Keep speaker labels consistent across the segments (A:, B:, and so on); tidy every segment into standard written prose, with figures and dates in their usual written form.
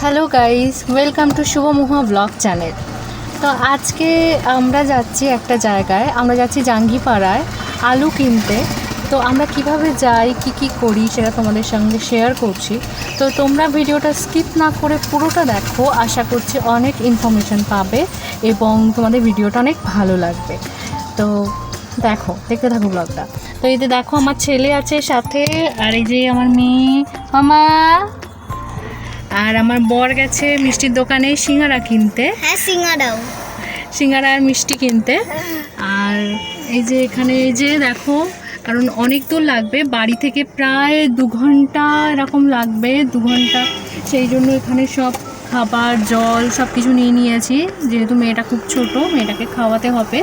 A: Hello guys, welcome to Shubhomoha blog channel. তো আজকে আমরা যাচ্ছি একটা জায়গায়, আমরা যাচ্ছি জাঙ্গিপাড়ায় আলু কিনতে। তো আমরা কিভাবে যাই, কি করি সেটা তোমাদের সঙ্গে শেয়ার করছি। তো তোমরা ভিডিওটা স্কিপ না করে পুরোটা দেখো, আশা করছি অনেক ইনফরমেশন পাবে এবং তোমাদের ভিডিওটা অনেক ভালো লাগবে। তো দেখতে থাকো ব্লগটা। তো এই যে দেখো, আমার ছেলে আছে সাথে, আর এই যে আমার মেয়ে মামা, আর আমার বর গেছে মিষ্টির দোকানে সিঙ্গারা কিনতে।
B: হ্যাঁ,
A: সিঙ্গারা আর মিষ্টি কিনতে। আর এই যে এখানে এই যে দেখো, কারণ অনেক দূর লাগবে, বাড়ি থেকে প্রায় 2 ঘন্টা এরকম লাগবে, 2 ঘন্টা। সেই জন্য এখানে সব খাবার জল সব কিছু নিয়ে নিয়েছি, যেহেতু মেয়েটা খুব ছোট, মেয়েটাকে খাওয়াতে হবে।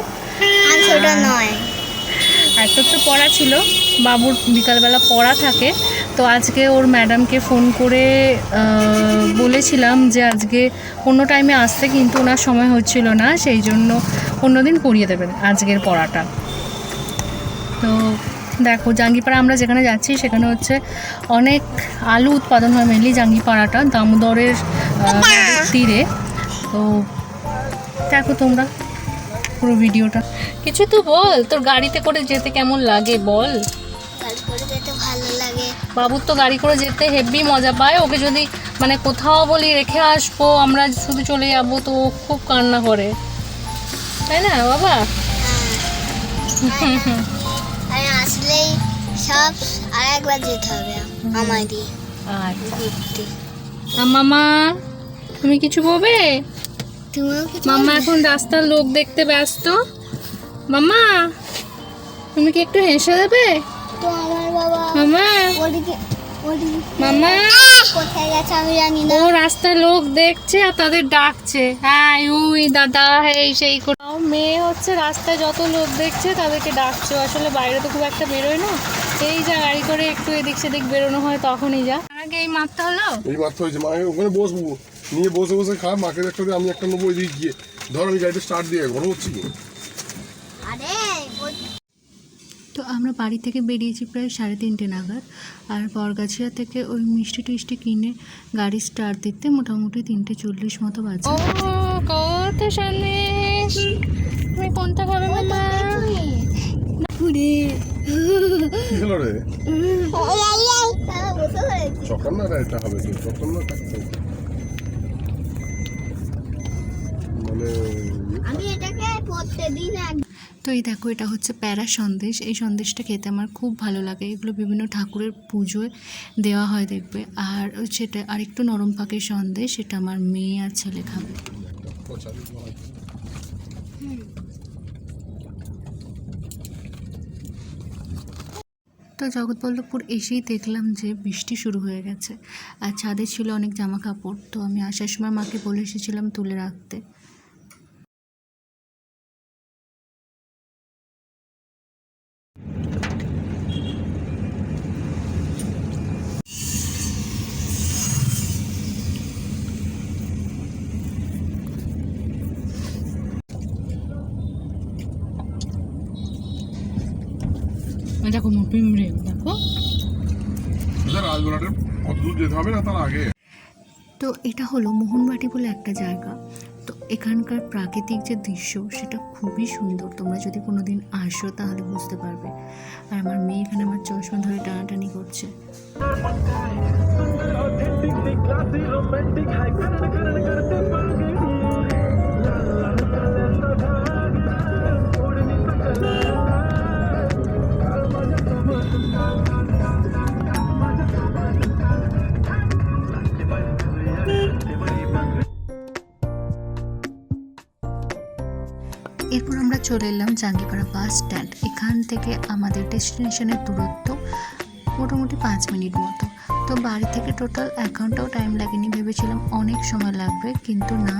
B: ছোট নয়,
A: একটা তো পড়া ছিল, বাবুর বিকালবেলা পড়া থাকে। তো আজকে ওর ম্যাডামকে ফোন করে বলেছিলাম যে আজকে অন্য টাইমে আসতে, কিন্তু ওনার সময় হচ্ছিল না, সেই জন্য অন্যদিন পড়িয়ে দেবেন আজকের পড়াটা। তো দেখো, জাঙ্গিপাড়া আমরা যেখানে যাচ্ছি সেখানে হচ্ছে অনেক আলু উৎপাদন হয়, মেনলি জাঙ্গিপাড়াটা দামোদরের তীরে। তো দেখো তোমরা পুরো ভিডিওটা। কিছু তো বল, তোর গাড়িতে করে যেতে কেমন লাগে বল।
B: ভালো লাগে।
A: বাবুর তো গাড়ি করে যেতে হেভি মজা পায়। ওকে যদি মানে কোথাও বলি রেখে আসবো, আমরা শুধু চলে যাবো, তো ও খুব কান্না করে, তাই না বাবা?
B: আর আসলেই সব আরেকবার যেতে হবে আমারই।
A: আচ্ছা মামা, তুমি কিছু বলবে? মামা এখন রাস্তার লোক দেখতে ব্যস্ত। মামা, তুমি কি একটু হেসে দেবে?
B: তো আমার বাবা
A: মামা, মামা
B: কোথায় গেছে আমি জানি না।
A: ও রাস্তায় লোক দেখছে আর তাদের ডাকছে, হ্যাঁ উই দাদা, এই সেই। মেয়ে হচ্ছে রাস্তায় যত লোক দেখছে তাদেরকে ডাকছে। আসলে বাইরে তো খুব একটা বেরোয় না, এই যা গাড়ি করে একটু এদিক সেদিক বেরোনো হয় তখনই যা। আগে এই মারতে হলো,
C: এই মাত্র হয়েছে, মাকে ওখানে বসবো, নিয়ে বসে বসে খা, মাকে একটা দিয়ে আমি একটা নেবো, এদিকে গিয়ে ধর আমি গাড়িটা স্টার্ট দিয়ে ঘর হচ্ছি কি।
A: তো আমরা বাড়ি থেকে বেরিয়েছি প্রায় 3:30 নাগাদ, আর বরগাছিয়া থেকে ওই মিষ্টি টিষ্টি কিনে গাড়ি স্টার্ট দিতে মোটামুটি 3:40 মতো বাজে। ও কত সামনে, তুমি কোনটা খাবে মামা? ঘুরে
C: খেলো রে চকন না, এটা হবে চকন না থাকতে মানে
B: আমি এটাকে প্রত্যেকদিন।
A: তো এই দেখো, এটা হচ্ছে প্যারা সন্দেশ। এই সন্দেশটা খেতে আমার খুব ভালো লাগে। এগুলো বিভিন্ন ঠাকুরের পুজোয় দেওয়া হয় দেখবে। আর সেটা আর একটু নরম পাকের সন্দেশ, সেটা আমার মেয়ে আর ছেলে খাবে। তো জগৎবল্লভপুর এসেই দেখলাম যে বৃষ্টি শুরু হয়ে গেছে, আর ছাদে ছিল অনেক জামা কাপড়। তো আমি আসার সময় মাকে বলে এসেছিলাম তুলে রাখতে। দেখো পিমড়ে, দেখো
C: রাজবাড়াটা কত দূর যেতে হবে না তার আগে।
A: তো এটা হলো মোহনবাটি বলে একটা জায়গা। তো এখানকার প্রাকৃতিক যে দৃশ্য সেটা খুবই সুন্দর, তোমরা যদি কোনো দিন আসো তাহলে বুঝতে পারবে। আর আমার মেয়ে এখানে আমার চশমা ধরে টানাটানি করছে। এরপর আমরা চলে এলাম জাঙ্গিপাড়া বাস স্ট্যান্ড। এখান থেকে আমাদের ডেস্টিনেশনের দূরত্ব মোটামুটি 5 মিনিট মতো। তো বাড়ি থেকে টোটাল 1 ঘন্টাও টাইম লাগেনি, ভেবেছিলাম অনেক সময় লাগবে, কিন্তু না,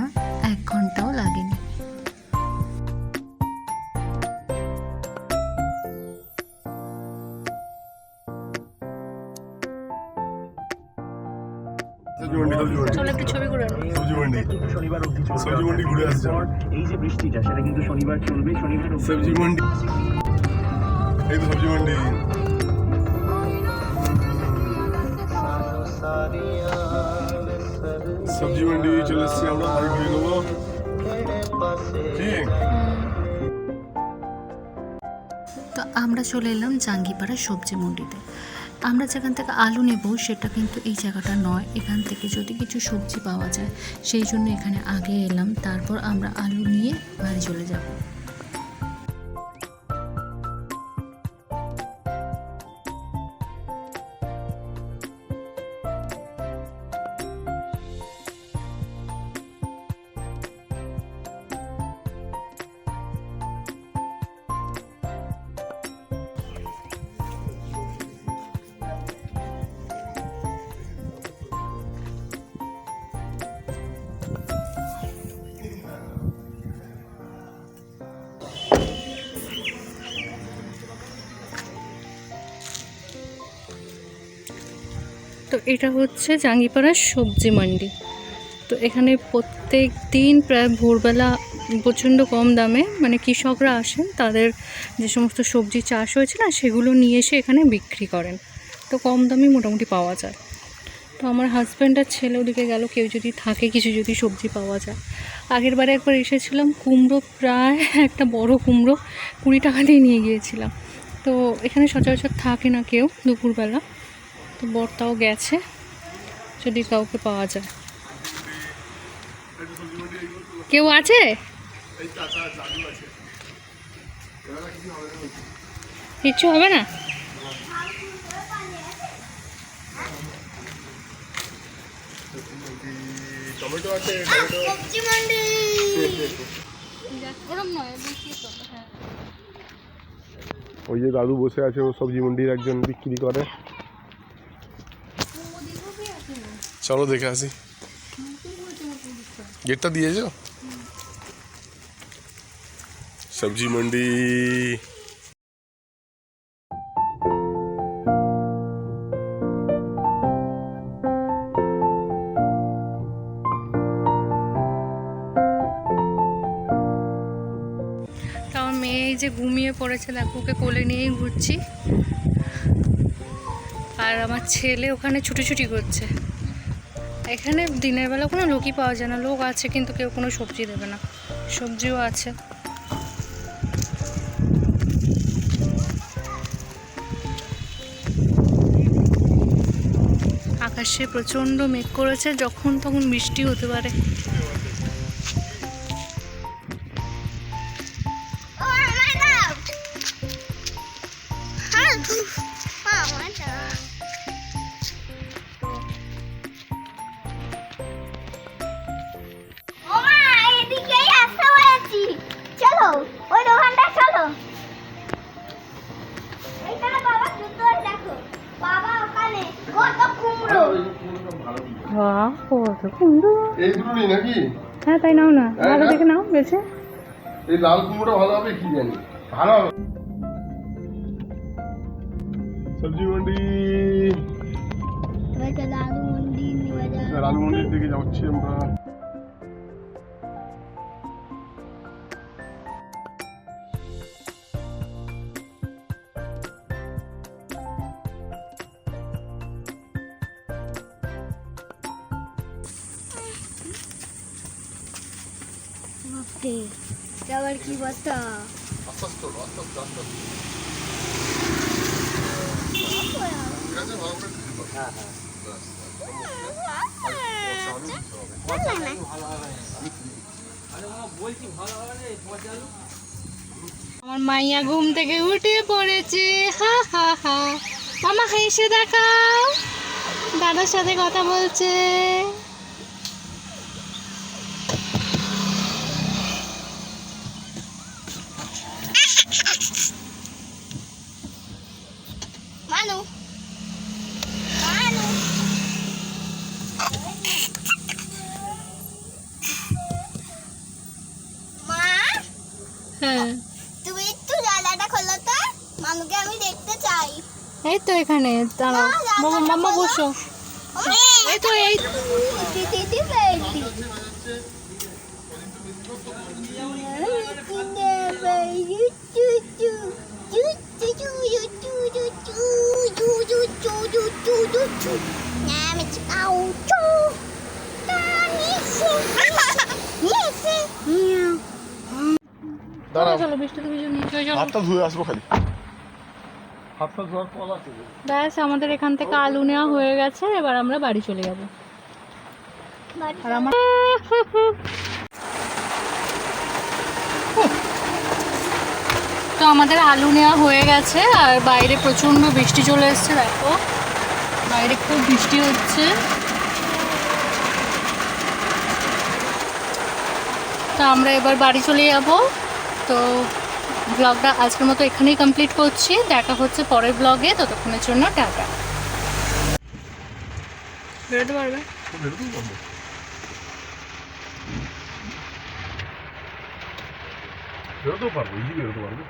A: 1 ঘন্টাও লাগেনি। চলো একটু ছবি করে
C: সবজি মন্ডি ঘুরে আসছে।
D: এই যে বৃষ্টিটা সেটা কিন্তু শনিবার চলবে।
C: সবজি মন্ডি, এই তো সবজি মন্ডি। সবজি মন্ডি চলে এসেছি আমরা, বাড়ি ফিরে নেবো। ঠিক
A: তো আমরা চলে এলাম জাঙ্গিপাড়া সবজি মন্ডিতে। আমরা যেখান থেকে আলু নেব সেটা কিন্তু এই জায়গাটা নয়, এখান থেকে যদি কিছু সবজি পাওয়া যায় সেই জন্য এখানে আগে এলাম, তারপর আমরা আলু নিয়ে বাড়ি চলে যাব। তো এটা হচ্ছে জাঙ্গিপাড়ার সবজি মান্ডি। তো এখানে প্রত্যেক দিন প্রায় ভোরবেলা প্রচণ্ড কম দামে মানে কৃষকরা আসেন, তাদের যে সমস্ত সবজি চাষ হয়েছে না সেগুলো নিয়ে এসে এখানে বিক্রি করেন। তো কম দামে মোটামুটি পাওয়া যায়। তো আমার হাজব্যান্ড আর ছেলে ওদিকে গেল, কেউ যদি থাকে কিছু যদি সবজি পাওয়া যায়। আগের বারে একবার এসেছিলাম, কুমড়ো প্রায় একটা বড় কুমড়ো 20 টাকা দিয়ে নিয়ে গিয়েছিলাম। তো এখানে সচরাচর থাকে না কেউ দুপুরবেলা, তো বর্তাও গেছে, যদি কাউকে পাওয়া যায়। কেউ আছে? কিচ্ছু হবে না?
C: টমেটো আছে,
B: সবজি মন্ডি।
C: ওই যে দাদু বসে আছে, ও সবজি মন্ডির একজন বিক্রি করে। চলো দেখে আসি। গেটটা দিয়েছো? সবজি মন্ডি।
A: তো আমার মেয়ে এই যে ঘুমিয়ে পড়েছে, দেখো ওকে কোলে নিয়েই ঘুরছি। আর আমার ছেলে ওখানে ছুটোছুটি করছে। এখানে দিনের বেলা কোনো লোকই পাওয়া যায় না, লোক আছে কিন্তু কেউ কোনো সবজি দেবে না। সবজিও আছে। আকাশে প্রচণ্ড মেঘ করেছে, যখন তখন বৃষ্টি হতে পারে।
B: ও আমার দাও। হ্যাঁ, আমার দাও। ও মা, এদিকেই আসতে হয়েছি। চলো, ওই দোকানটা চলো। এইখানে বাবা জুতো দেখো। বাবা ওখানে কত কুমড়ো।
C: এই দুটো নেই নাকি?
A: হ্যাঁ তাই নাও না, ভালো দেখে নাও বেছে।
C: এই লাল কুমড়োটা ভালো হবে কি জানি, ভালো হবে। সবজি মন্ডি,
B: আলু মন্ডি নিয়ে যাও।
C: আলু মন্ডির দিকে যাচ্ছি আমরা।
B: আবার কি বলতো?
C: আস্তে আস্তে চলো, আস্তে আস্তে আস্তে আস্তে। ঠিক আছে, ভালো করে দিতে পারো। হ্যাঁ হ্যাঁ,
A: আমার মাইয়া ঘুম থেকে উঠে পড়েছে, হা হা হা। মামা হেসে দেখাও, দাদার সাথে কথা বলছে।
B: মানু মানু মা,
A: হ্যাঁ
B: তুমি একটু জানলাটা খোলো তো, মানুকে আমি দেখতে চাই।
A: এই তো এখানে দাঁড়াও, বাবা মাম্মা বসো। এই তো এই
B: দিদি বেটি
A: চলো বৃষ্টিতে ভিজে নিয়ে চলো।
C: হাতটা ধুয়ে আসবো খালি, হাতটা ধোয়ার কল আছে।
A: ব্যাস আমাদের এখান থেকে আলু নেওয়া হয়ে গেছে, এবার আমরা বাড়ি চলে যাব। আর আমার তো আমাদের আলু নেওয়া হয়ে গেছে, আর বাইরে প্রচণ্ড বৃষ্টি চলে এসছে, দেখো বাইরে খুব বৃষ্টি হচ্ছে। তো আমরা এবার বাড়ি চলে যাব। তো ব্লগটা আজকের মতো এখানেই কমপ্লিট করছি, দেখা হচ্ছে পরের ব্লগে, ততক্ষণের জন্য টাটা। বেরোতে পারবে?
C: বেরোতেও পারবো, ইজি বেরোতে পারবো।